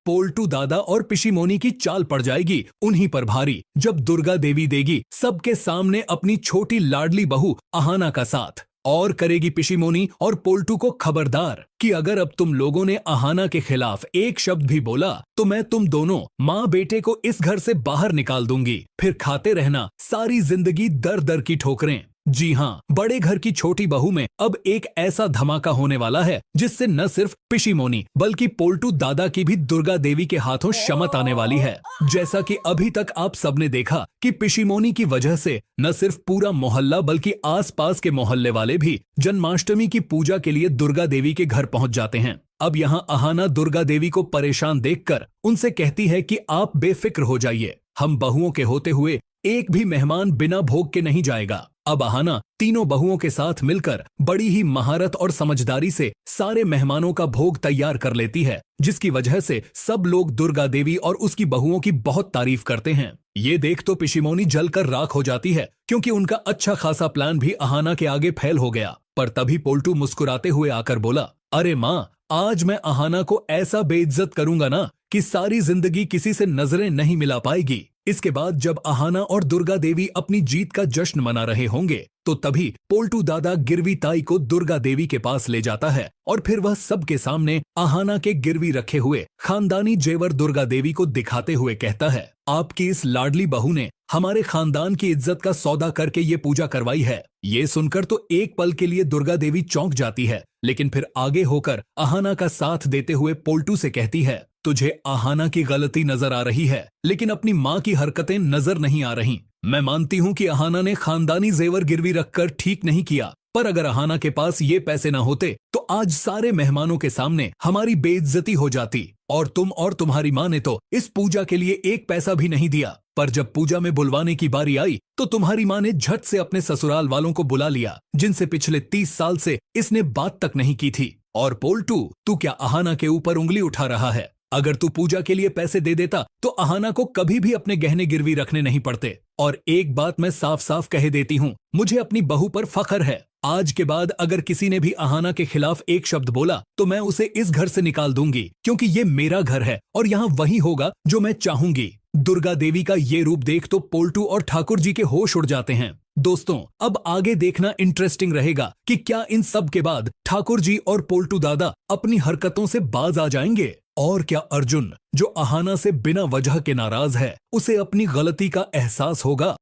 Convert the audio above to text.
पोल्टू दादा और पिशीमोनी की चाल पड़ जाएगी उन्हीं पर भारी, जब दुर्गा देवी देगी सबके सामने अपनी छोटी लाडली बहू अहाना का साथ। और करेगी पिशीमोनी और पोल्टू को खबरदार कि अगर अब तुम लोगों ने अहाना के खिलाफ एक शब्द भी बोला तो मैं तुम दोनों माँ बेटे को इस घर से बाहर निकाल दूंगी, फिर खाते रहना सारी जिंदगी दर दर की ठोकरें। जी हाँ, बड़े घर की छोटी बहू में अब एक ऐसा धमाका होने वाला है जिससे न सिर्फ पिशीमोनी बल्कि पोल्टू दादा की भी दुर्गा देवी के हाथों शमत आने वाली है। जैसा कि अभी तक आप सबने देखा कि पिशीमोनी की वजह से न सिर्फ पूरा मोहल्ला बल्कि आसपास के मोहल्ले वाले भी जन्माष्टमी की पूजा के लिए दुर्गा देवी के घर पहुंच जाते हैं। अब यहाँ अहाना दुर्गा देवी को परेशान देखकर उनसे कहती है कि आप बेफिक्र हो जाइए, हम बहुओं के होते हुए एक भी मेहमान बिना भोग के नहीं जाएगा। अब अहाना तीनों बहुओं के साथ मिलकर बड़ी ही महारत और समझदारी से सारे मेहमानों का भोग तैयार कर लेती है, जिसकी वजह से सब लोग दुर्गा देवी और उसकी बहुओं की बहुत तारीफ करते हैं। ये देख तो पिशीमोनी जलकर राख हो जाती है, क्योंकि उनका अच्छा खासा प्लान भी अहाना के आगे फैल हो गया। पर तभी पोल्टू मुस्कुराते हुए आकर बोला, अरे माँ, आज मैं अहाना को ऐसा बेइज्जत करूंगा ना कि सारी जिंदगी किसी से नजरें नहीं मिला पाएगी। इसके बाद जब अहाना और दुर्गा देवी अपनी जीत का जश्न मना रहे होंगे तो तभी पोल्टू दादा गिरवी ताई को दुर्गा देवी के पास ले जाता है और फिर वह सबके सामने अहाना के गिरवी रखे हुए खानदानी जेवर दुर्गा देवी को दिखाते हुए कहता है, आपकी इस लाडली बहू ने हमारे खानदान की इज्जत का सौदा करके ये पूजा करवाई है। ये सुनकर तो एक पल के लिए दुर्गा देवी चौंक जाती है, लेकिन फिर आगे होकर अहाना का साथ देते हुए पोल्टू से कहती है, तुझे अहाना की गलती नजर आ रही है, लेकिन अपनी माँ की हरकतें नजर नहीं आ रही। मैं मानती हूँ कि अहाना ने खानदानी जेवर गिरवी रखकर ठीक नहीं किया, पर अगर अहाना के पास ये पैसे न होते तो आज सारे मेहमानों के सामने हमारी बेइज्जती हो जाती, और तुम और तुम्हारी माँ ने तो इस पूजा के लिए एक पैसा भी नहीं दिया। पर जब पूजा में बुलवाने की बारी आई तो तुम्हारी माँ ने झट से अपने ससुराल वालों को बुला लिया, जिनसे पिछले 30 साल से इसने बात तक नहीं की थी। और पोल्टू, तू क्या अहाना के ऊपर उंगली उठा रहा है? अगर तू पूजा के लिए पैसे दे देता तो अहाना को कभी भी अपने गहने गिरवी रखने नहीं पड़ते। और एक बात मैं साफ साफ कह देती हूँ, मुझे अपनी बहू पर फख्र है। आज के बाद अगर किसी ने भी अहाना के खिलाफ एक शब्द बोला तो मैं उसे इस घर से निकाल दूंगी, क्योंकि ये मेरा घर है और यहाँ वही होगा जो मैं चाहूंगी। दुर्गा देवी का ये रूप देख तो पोल्टू और ठाकुर जी के होश उड़ जाते हैं। दोस्तों, अब आगे देखना इंटरेस्टिंग रहेगा कि क्या इन सब के बाद ठाकुर जी और पोल्टू दादा अपनी हरकतों से बाज आ जाएंगे, और क्या अर्जुन, जो अहाना से बिना वजह के नाराज है, उसे अपनी गलती का एहसास होगा।